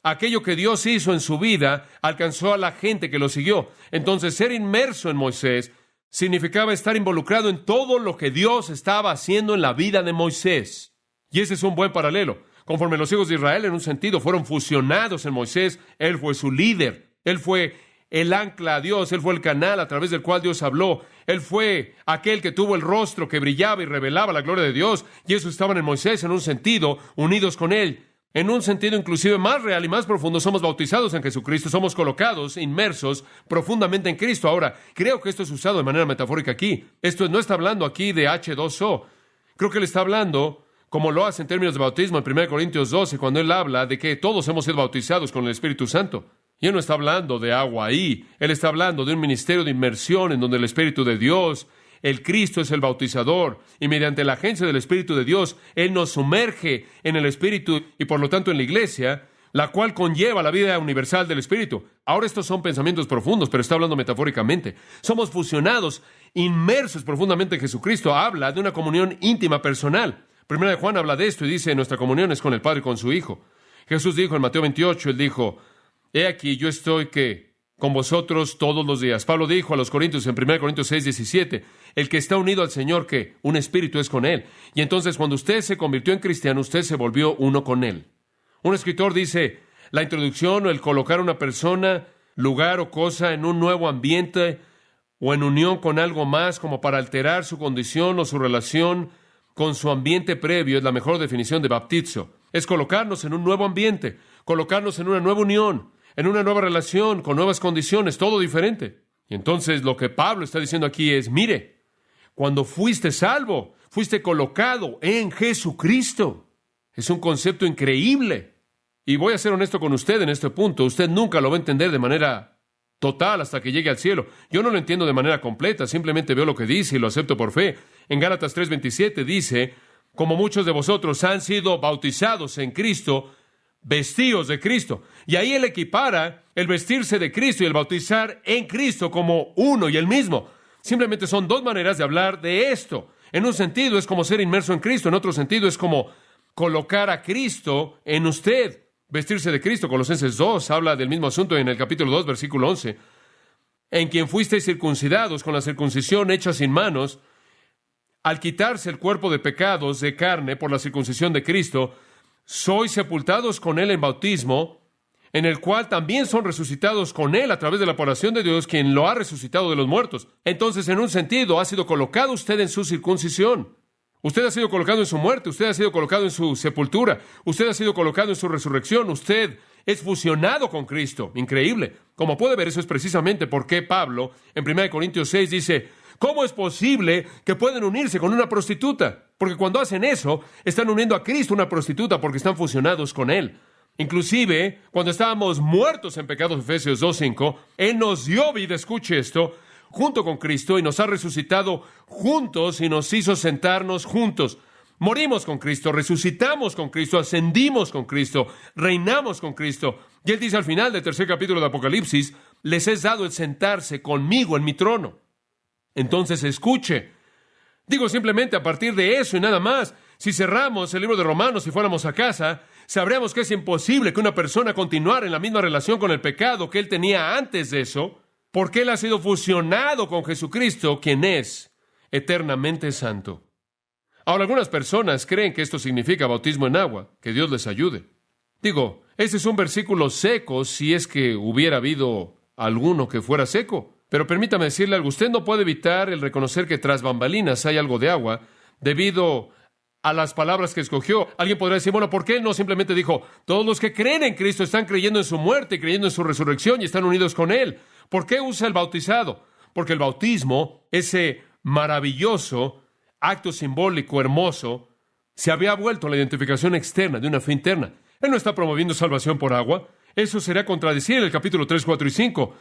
Aquello que Dios hizo en su vida alcanzó a la gente que lo siguió. Entonces, ser inmerso en Moisés significaba estar involucrado en todo lo que Dios estaba haciendo en la vida de Moisés. Y ese es un buen paralelo. Conforme los hijos de Israel, en un sentido, fueron fusionados en Moisés, Él fue su líder. Él fue el ancla a Dios. Él fue el canal a través del cual Dios habló. Él fue aquel que tuvo el rostro que brillaba y revelaba la gloria de Dios. Y eso estaban en Moisés, en un sentido, unidos con Él. En un sentido inclusive más real y más profundo, somos bautizados en Jesucristo, somos colocados, inmersos profundamente en Cristo. Ahora, creo que esto es usado de manera metafórica aquí. Esto no está hablando aquí de H2O. Creo que él está hablando, como lo hace en términos de bautismo en 1 Corintios 12, cuando él habla de que todos hemos sido bautizados con el Espíritu Santo. Y él no está hablando de agua ahí. Él está hablando de un ministerio de inmersión en donde el Espíritu de Dios, el Cristo es el bautizador, y mediante la agencia del Espíritu de Dios, Él nos sumerge en el Espíritu y por lo tanto en la iglesia, la cual conlleva la vida universal del Espíritu. Ahora estos son pensamientos profundos, pero está hablando metafóricamente. Somos fusionados, inmersos profundamente en Jesucristo. Habla de una comunión íntima personal. Primera de Juan habla de esto y dice, nuestra comunión es con el Padre y con su Hijo. Jesús dijo en Mateo 28, Él dijo, he aquí, yo estoy con vosotros todos los días. Pablo dijo a los Corintios en 1 Corintios 6:17, el que está unido al Señor, que un espíritu es con Él. Y entonces cuando usted se convirtió en cristiano, usted se volvió uno con Él. Un escritor dice, la introducción o el colocar a una persona, lugar o cosa en un nuevo ambiente o en unión con algo más como para alterar su condición o su relación con su ambiente previo es la mejor definición de baptizo. Es colocarnos en un nuevo ambiente, colocarnos en una nueva unión, en una nueva relación, con nuevas condiciones, todo diferente. Y entonces lo que Pablo está diciendo aquí es, mire, cuando fuiste salvo, fuiste colocado en Jesucristo. Es un concepto increíble. Y voy a ser honesto con usted en este punto. Usted nunca lo va a entender de manera total hasta que llegue al cielo. Yo no lo entiendo de manera completa, simplemente veo lo que dice y lo acepto por fe. En Gálatas 3:27 dice, como muchos de vosotros han sido bautizados en Cristo, vestidos de Cristo. Y ahí él equipara el vestirse de Cristo y el bautizar en Cristo como uno y el mismo. Simplemente son dos maneras de hablar de esto. En un sentido es como ser inmerso en Cristo, en otro sentido es como colocar a Cristo en usted. Vestirse de Cristo. Colosenses 2 habla del mismo asunto en el capítulo 2, versículo 11. En quien fuisteis circuncidados con la circuncisión hecha sin manos, al quitarse el cuerpo de pecados de carne por la circuncisión de Cristo, sois sepultados con Él en bautismo, en el cual también son resucitados con Él a través de la oración de Dios, quien lo ha resucitado de los muertos. Entonces, en un sentido, ha sido colocado usted en su circuncisión. Usted ha sido colocado en su muerte, usted ha sido colocado en su sepultura, usted ha sido colocado en su resurrección, usted es fusionado con Cristo. Increíble. Como puede ver, eso es precisamente por qué Pablo, en 1 Corintios 6, dice, ¿cómo es posible que pueden unirse con una prostituta? Porque cuando hacen eso, están uniendo a Cristo a una prostituta porque están fusionados con Él. Inclusive, cuando estábamos muertos en pecados, Efesios 2:5, Él nos dio vida, escuche esto, junto con Cristo y nos ha resucitado juntos y nos hizo sentarnos juntos. Morimos con Cristo, resucitamos con Cristo, ascendimos con Cristo, reinamos con Cristo. Y Él dice al final del 3er capítulo de Apocalipsis, les es dado el sentarse conmigo en mi trono. Entonces escuche. Digo simplemente a partir de eso y nada más. Si cerramos el libro de Romanos y fuéramos a casa, sabríamos que es imposible que una persona continuara en la misma relación con el pecado que él tenía antes de eso, porque él ha sido fusionado con Jesucristo, quien es eternamente santo. Ahora, algunas personas creen que esto significa bautismo en agua, que Dios les ayude. Digo, ese es un versículo seco si es que hubiera habido alguno que fuera seco. Pero permítame decirle algo, usted no puede evitar el reconocer que tras bambalinas hay algo de agua debido a las palabras que escogió. Alguien podría decir, bueno, ¿por qué él no simplemente dijo, todos los que creen en Cristo están creyendo en su muerte, creyendo en su resurrección y están unidos con Él? ¿Por qué usa el bautizado? Porque el bautismo, ese maravilloso acto simbólico hermoso, se había vuelto la identificación externa de una fe interna. Él no está promoviendo salvación por agua. Eso será contradecir el capítulo 3, 4 y 5.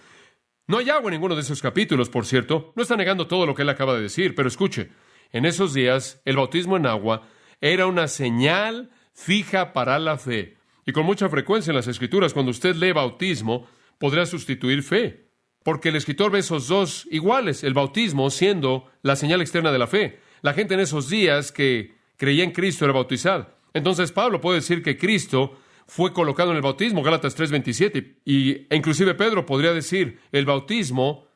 No hay agua en ninguno de esos capítulos, por cierto. No está negando todo lo que él acaba de decir, pero escuche, en esos días el bautismo en agua era una señal fija para la fe. Y con mucha frecuencia en las Escrituras, cuando usted lee bautismo, podrá sustituir fe. Porque el escritor ve esos dos iguales, el bautismo siendo la señal externa de la fe. La gente en esos días que creía en Cristo era bautizada. Entonces Pablo puede decir que Cristo fue colocado en el bautismo, Gálatas 3:27, e inclusive Pedro podría decir, el bautismo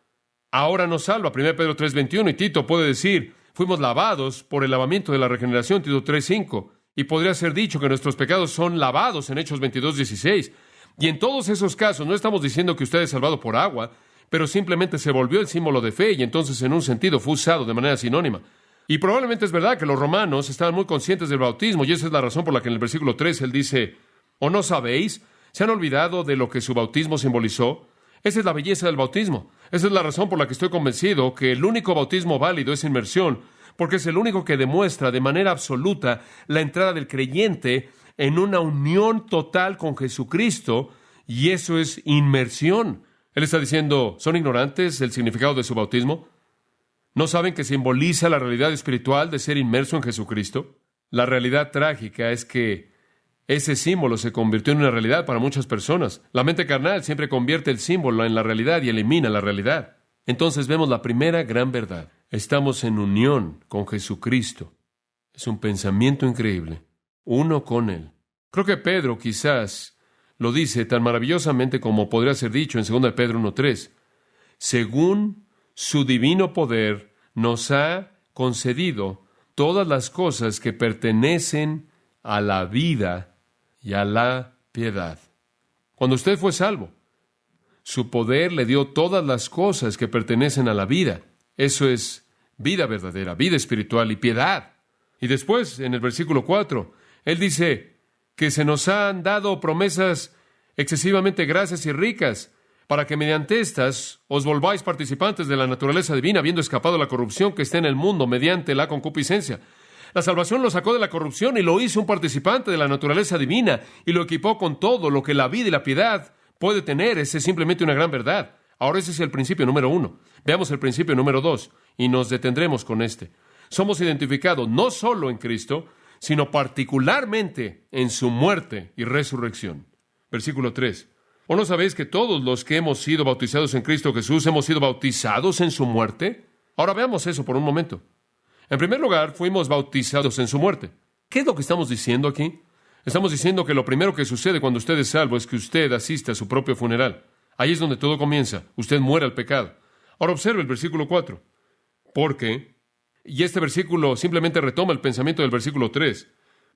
ahora nos salva, 1 Pedro 3:21, y Tito puede decir, fuimos lavados por el lavamiento de la regeneración, Tito 3:5, y podría ser dicho que nuestros pecados son lavados en Hechos 22:16. Y en todos esos casos no estamos diciendo que usted es salvado por agua, pero simplemente se volvió el símbolo de fe y entonces en un sentido fue usado de manera sinónima. Y probablemente es verdad que los romanos estaban muy conscientes del bautismo, y esa es la razón por la que en el versículo 3 él dice, ¿o no sabéis? ¿Se han olvidado de lo que su bautismo simbolizó? Esa es la belleza del bautismo. Esa es la razón por la que estoy convencido que el único bautismo válido es inmersión, porque es el único que demuestra de manera absoluta la entrada del creyente en una unión total con Jesucristo, y eso es inmersión. Él está diciendo, ¿son ignorantes del significado de su bautismo? ¿No saben que simboliza la realidad espiritual de ser inmerso en Jesucristo? La realidad trágica es que ese símbolo se convirtió en una realidad para muchas personas. La mente carnal siempre convierte el símbolo en la realidad y elimina la realidad. Entonces vemos la primera gran verdad. Estamos en unión con Jesucristo. Es un pensamiento increíble. Uno con Él. Creo que Pedro quizás lo dice tan maravillosamente como podría ser dicho en 2 Pedro 1:3. Según su divino poder nos ha concedido todas las cosas que pertenecen a la vida y a la piedad. Cuando usted fue salvo, su poder le dio todas las cosas que pertenecen a la vida. Eso es vida verdadera, vida espiritual y piedad. Y después, en el versículo 4, él dice que se nos han dado promesas excesivamente gracias y ricas, para que mediante estas os volváis participantes de la naturaleza divina, habiendo escapado la corrupción que está en el mundo mediante la concupiscencia. La salvación lo sacó de la corrupción y lo hizo un participante de la naturaleza divina y lo equipó con todo lo que la vida y la piedad puede tener. Ese es simplemente una gran verdad. Ahora ese es el principio número 1. Veamos el principio número 2 y nos detendremos con este. Somos identificados no solo en Cristo, sino particularmente en su muerte y resurrección. Versículo 3. ¿O no sabéis que todos los que hemos sido bautizados en Cristo Jesús hemos sido bautizados en su muerte? Ahora veamos eso por un momento. En primer lugar, fuimos bautizados en su muerte. ¿Qué es lo que estamos diciendo aquí? Estamos diciendo que lo primero que sucede cuando usted es salvo es que usted asiste a su propio funeral. Ahí es donde todo comienza. Usted muere al pecado. Ahora observe el versículo 4. Porque, y este versículo simplemente retoma el pensamiento del versículo 3,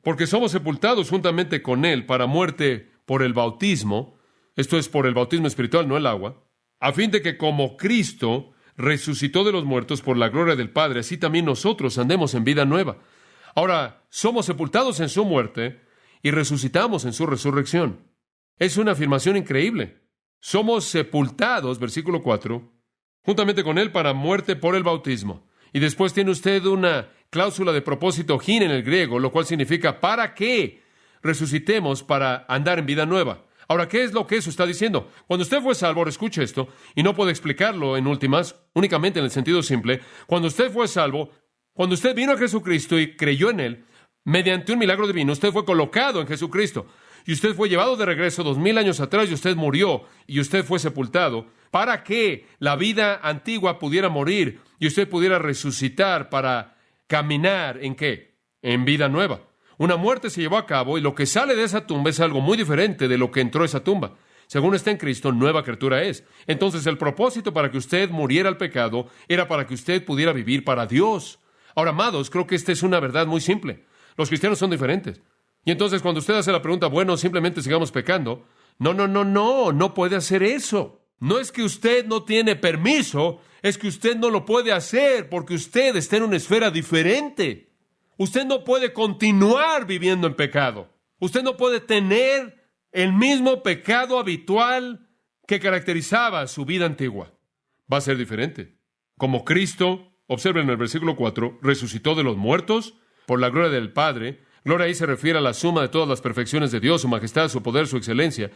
porque somos sepultados juntamente con Él para muerte por el bautismo, esto es por el bautismo espiritual, no el agua, a fin de que como Cristo resucitó de los muertos por la gloria del Padre, así también nosotros andemos en vida nueva. Ahora, somos sepultados en su muerte y resucitamos en su resurrección. Es una afirmación increíble. Somos sepultados, versículo 4, juntamente con Él para muerte por el bautismo. Y después tiene usted una cláusula de propósito hin en el griego, lo cual significa para que resucitemos para andar en vida nueva. Ahora, ¿qué es lo que eso está diciendo? Cuando usted fue salvo, ahora escuche esto, y no puedo explicarlo en últimas, únicamente en el sentido simple. Cuando usted fue salvo, cuando usted vino a Jesucristo y creyó en Él, mediante un milagro divino, usted fue colocado en Jesucristo. Y usted fue llevado de regreso 2000 años atrás y usted murió y usted fue sepultado para que la vida antigua pudiera morir y usted pudiera resucitar para caminar ¿en qué? En vida nueva. Una muerte se llevó a cabo y lo que sale de esa tumba es algo muy diferente de lo que entró a esa tumba. Según está en Cristo, nueva criatura es. Entonces el propósito para que usted muriera al pecado era para que usted pudiera vivir para Dios. Ahora, amados, creo que esta es una verdad muy simple. Los cristianos son diferentes. Y entonces cuando usted hace la pregunta, bueno, simplemente sigamos pecando. No puede hacer eso. No es que usted no tiene permiso, es que usted no lo puede hacer porque usted está en una esfera diferente. Usted no puede continuar viviendo en pecado. Usted no puede tener el mismo pecado habitual que caracterizaba su vida antigua. Va a ser diferente. Como Cristo, observen en el versículo 4, resucitó de los muertos por la gloria del Padre. Gloria ahí se refiere a la suma de todas las perfecciones de Dios, su majestad, su poder, su excelencia.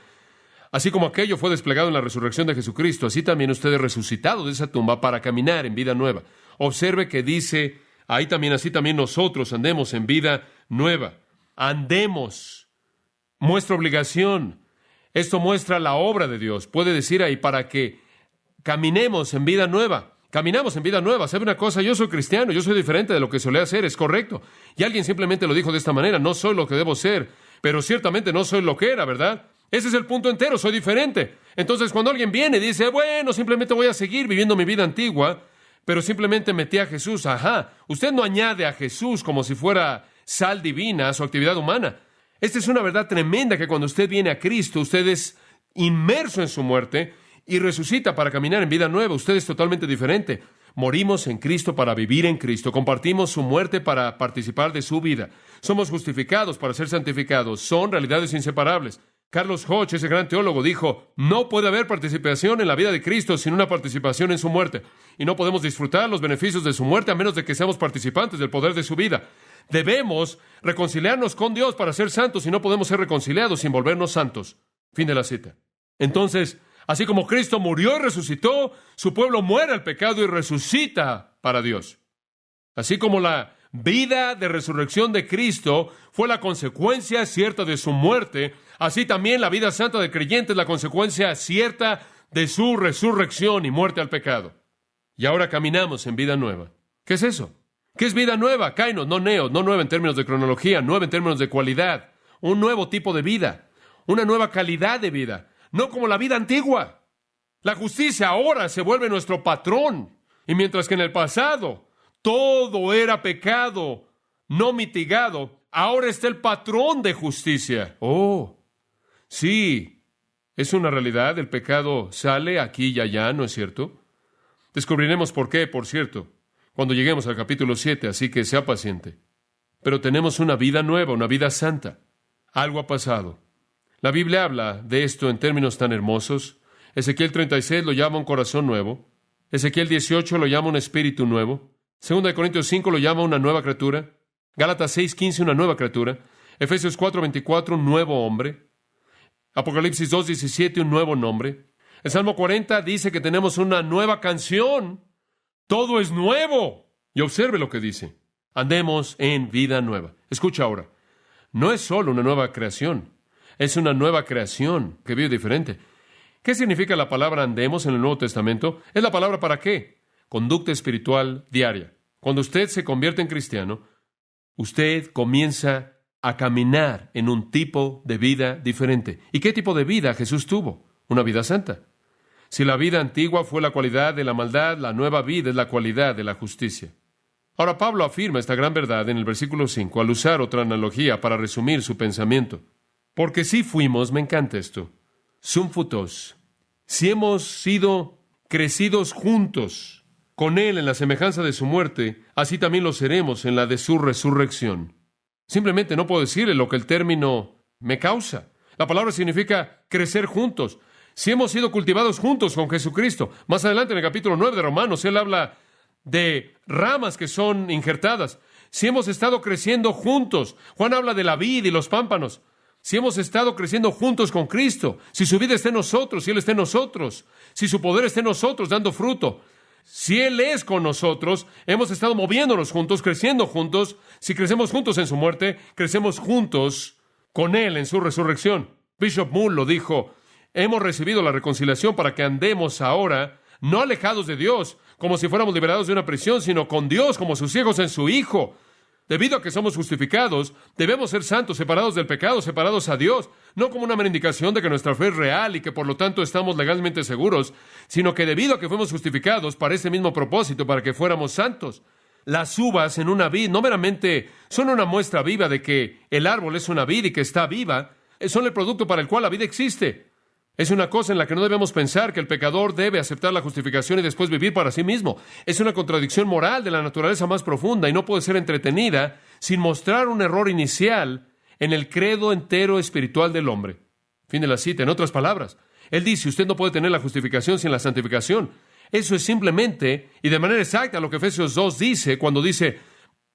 Así como aquello fue desplegado en la resurrección de Jesucristo, así también usted es resucitado de esa tumba para caminar en vida nueva. Observe que dice, ahí también, así también nosotros andemos en vida nueva. Andemos. Muestra obligación. Esto muestra la obra de Dios. Puede decir ahí, para que caminemos en vida nueva. Caminamos en vida nueva. ¿Sabe una cosa? Yo soy cristiano, yo soy diferente de lo que solía hacer, es correcto. Y alguien simplemente lo dijo de esta manera, no soy lo que debo ser, pero ciertamente no soy lo que era, ¿verdad? Ese es el punto entero, soy diferente. Entonces, cuando alguien viene y dice, bueno, simplemente voy a seguir viviendo mi vida antigua, pero simplemente metí a Jesús, usted no añade a Jesús como si fuera sal divina a su actividad humana. Esta es una verdad tremenda, que cuando usted viene a Cristo, usted es inmerso en su muerte y resucita para caminar en vida nueva. Usted es totalmente diferente. Morimos en Cristo para vivir en Cristo. Compartimos su muerte para participar de su vida. Somos justificados para ser santificados. Son realidades inseparables. Carlos Hodge, ese gran teólogo, dijo, no puede haber participación en la vida de Cristo sin una participación en su muerte. Y no podemos disfrutar los beneficios de su muerte a menos de que seamos participantes del poder de su vida. Debemos reconciliarnos con Dios para ser santos y no podemos ser reconciliados sin volvernos santos. Fin de la cita. Entonces, así como Cristo murió y resucitó, su pueblo muere al pecado y resucita para Dios. Así como la vida de resurrección de Cristo fue la consecuencia cierta de su muerte, así también la vida santa del creyente es la consecuencia cierta de su resurrección y muerte al pecado. Y ahora caminamos en vida nueva. ¿Qué es eso? ¿Qué es vida nueva? Kainos, no neos, no nueva en términos de cronología, nueva en términos de cualidad. Un nuevo tipo de vida, una nueva calidad de vida, no como la vida antigua. La justicia ahora se vuelve nuestro patrón. Y mientras que en el pasado todo era pecado no mitigado, ahora está el patrón de justicia. Oh, sí, es una realidad. El pecado sale aquí y allá, ¿no es cierto? Descubriremos por qué, por cierto, cuando lleguemos al capítulo 7, así que sea paciente. Pero tenemos una vida nueva, una vida santa. Algo ha pasado. La Biblia habla de esto en términos tan hermosos. Ezequiel 36 lo llama un corazón nuevo. Ezequiel 18 lo llama un espíritu nuevo. 2 Corintios 5 lo llama una nueva criatura. Gálatas 6:15 una nueva criatura. Efesios 4:24 un nuevo hombre. Apocalipsis 2:17 un nuevo nombre. El Salmo 40 dice que tenemos una nueva canción. Todo es nuevo. Y observe lo que dice. Andemos en vida nueva. Escucha ahora. No es solo una nueva creación. Es una nueva creación que vive diferente. ¿Qué significa la palabra andemos en el Nuevo Testamento? Es la palabra ¿para qué? Conducta espiritual diaria. Cuando usted se convierte en cristiano, usted comienza a caminar en un tipo de vida diferente. ¿Y qué tipo de vida Jesús tuvo? Una vida santa. Si la vida antigua fue la cualidad de la maldad, la nueva vida es la cualidad de la justicia. Ahora Pablo afirma esta gran verdad en el versículo 5 al usar otra analogía para resumir su pensamiento. Porque si fuimos, me encanta esto, sum futos, si hemos sido crecidos juntos con Él en la semejanza de su muerte, así también lo seremos en la de su resurrección. Simplemente no puedo decirle lo que el término me causa. La palabra significa crecer juntos. Si hemos sido cultivados juntos con Jesucristo. Más adelante en el capítulo 9 de Romanos, él habla de ramas que son injertadas. Si hemos estado creciendo juntos. Juan habla de la vid y los pámpanos. Si hemos estado creciendo juntos con Cristo, si su vida está en nosotros, si Él está en nosotros, si su poder está en nosotros dando fruto, si Él es con nosotros, hemos estado moviéndonos juntos, creciendo juntos. Si crecemos juntos en su muerte, crecemos juntos con Él en su resurrección. Bishop Moore lo dijo, hemos recibido la reconciliación para que andemos ahora, no alejados de Dios, como si fuéramos liberados de una prisión, sino con Dios como sus hijos en su Hijo. Debido a que somos justificados, debemos ser santos, separados del pecado, separados a Dios, no como una mera indicación de que nuestra fe es real y que por lo tanto estamos legalmente seguros, sino que debido a que fuimos justificados para ese mismo propósito, para que fuéramos santos. Las uvas en una vid no meramente son una muestra viva de que el árbol es una vid y que está viva, son el producto para el cual la vida existe. Es una cosa en la que no debemos pensar que el pecador debe aceptar la justificación y después vivir para sí mismo. Es una contradicción moral de la naturaleza más profunda y no puede ser entretenida sin mostrar un error inicial en el credo entero espiritual del hombre. Fin de la cita. En otras palabras, él dice, usted no puede tener la justificación sin la santificación. Eso es simplemente y de manera exacta lo que Efesios 2 dice cuando dice,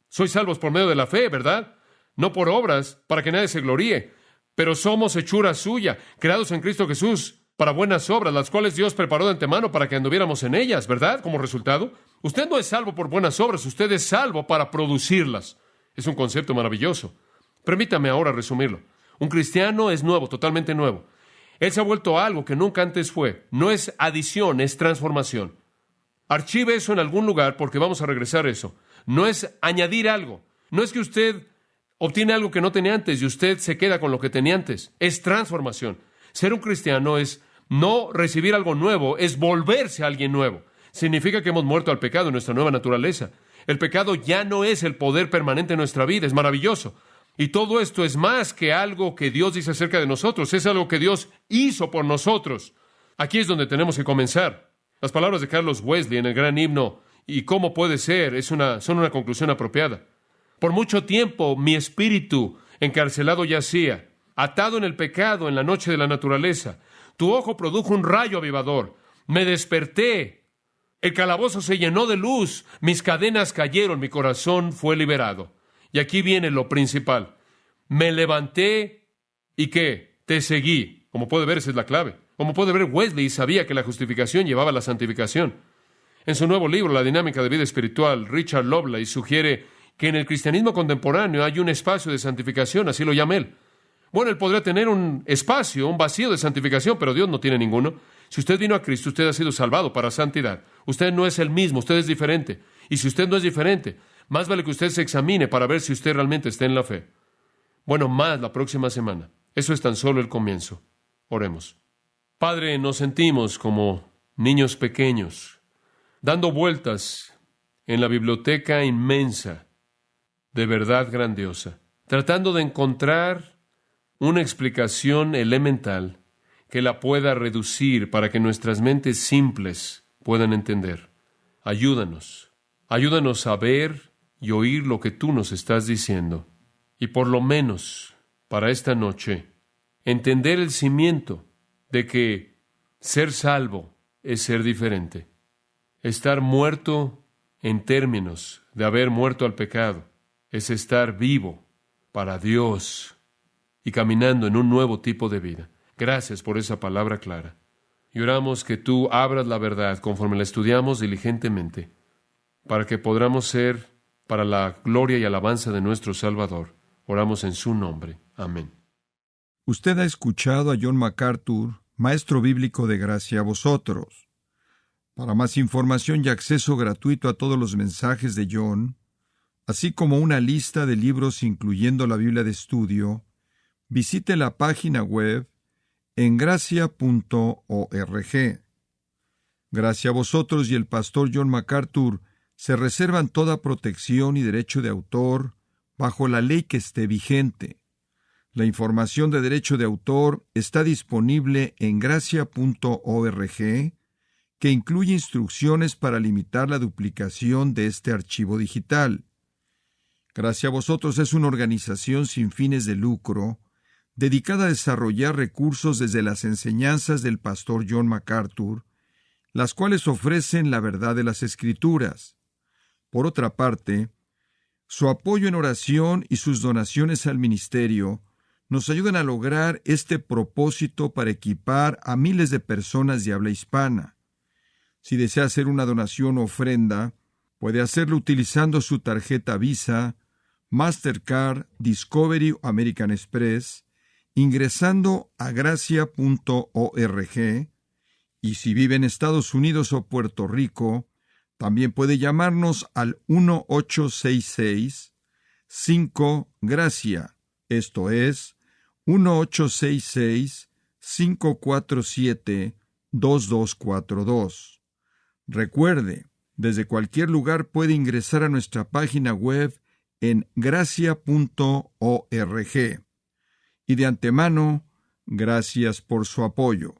sois salvos por medio de la fe, ¿verdad? No por obras, para que nadie se gloríe. pero somos hechura suya, creados en Cristo Jesús para buenas obras, las cuales Dios preparó de antemano para que anduviéramos en ellas, ¿verdad? Como resultado, usted no es salvo por buenas obras, usted es salvo para producirlas. Es un concepto maravilloso. Permítame ahora resumirlo. Un cristiano es nuevo, totalmente nuevo. Él se ha vuelto algo que nunca antes fue. No es adición, es transformación. Archive eso en algún lugar porque vamos a regresar a eso. No es añadir algo. No es que usted obtiene algo que no tenía antes y usted se queda con lo que tenía antes. Es transformación. Ser un cristiano es no recibir algo nuevo, es volverse a alguien nuevo. Significa que hemos muerto al pecado en nuestra nueva naturaleza. El pecado ya no es el poder permanente en nuestra vida. Es maravilloso. Y todo esto es más que algo que Dios dice acerca de nosotros. Es algo que Dios hizo por nosotros. Aquí es donde tenemos que comenzar. Las palabras de Carlos Wesley en el gran himno "¿Y cómo puede ser?" son una conclusión apropiada. Por mucho tiempo mi espíritu encarcelado yacía, atado en el pecado en la noche de la naturaleza. Tu ojo produjo un rayo avivador. Me desperté. El calabozo se llenó de luz. Mis cadenas cayeron. Mi corazón fue liberado. Y aquí viene lo principal. Me levanté y ¿qué? Te seguí. Como puede ver, esa es la clave. Como puede ver, Wesley sabía que la justificación llevaba a la santificación. En su nuevo libro, La dinámica de vida espiritual, Richard Lovelace sugiere que en el cristianismo contemporáneo hay un espacio de santificación, así lo llama él. Bueno, él podría tener un espacio, un vacío de santificación, pero Dios no tiene ninguno. Si usted vino a Cristo, usted ha sido salvado para santidad. Usted no es el mismo, usted es diferente. Y si usted no es diferente, más vale que usted se examine para ver si usted realmente está en la fe. Bueno, más la próxima semana. Eso es tan solo el comienzo. Oremos. Padre, nos sentimos como niños pequeños, dando vueltas en la biblioteca inmensa de verdad grandiosa, tratando de encontrar una explicación elemental que la pueda reducir para que nuestras mentes simples puedan entender. Ayúdanos a ver y oír lo que tú nos estás diciendo. Y por lo menos, para esta noche, entender el cimiento de que ser salvo es ser diferente. Estar muerto en términos de haber muerto al pecado es estar vivo para Dios y caminando en un nuevo tipo de vida. Gracias por esa palabra clara. Y oramos que tú abras la verdad conforme la estudiamos diligentemente, para que podamos ser para la gloria y alabanza de nuestro Salvador. Oramos en su nombre. Amén. Usted ha escuchado a John MacArthur, maestro bíblico de gracia a vosotros. Para más información y acceso gratuito a todos los mensajes de John, así como una lista de libros incluyendo la Biblia de estudio, visite la página web en gracia.org. Gracia a vosotros y el pastor John MacArthur se reservan toda protección y derecho de autor bajo la ley que esté vigente. La información de derecho de autor está disponible en gracia.org, que incluye instrucciones para limitar la duplicación de este archivo digital. Gracia a vosotros es una organización sin fines de lucro dedicada a desarrollar recursos desde las enseñanzas del pastor John MacArthur, las cuales ofrecen la verdad de las Escrituras. Por otra parte, su apoyo en oración y sus donaciones al ministerio nos ayudan a lograr este propósito para equipar a miles de personas de habla hispana. Si desea hacer una donación o ofrenda, puede hacerlo utilizando su tarjeta Visa, Mastercard, Discovery o American Express, ingresando a gracia.org, y si vive en Estados Unidos o Puerto Rico, también puede llamarnos al 1-866-5-GRACIA, esto es, 1-866-547-2242. Recuerde, desde cualquier lugar puede ingresar a nuestra página web en gracia.org. Y de antemano, gracias por su apoyo.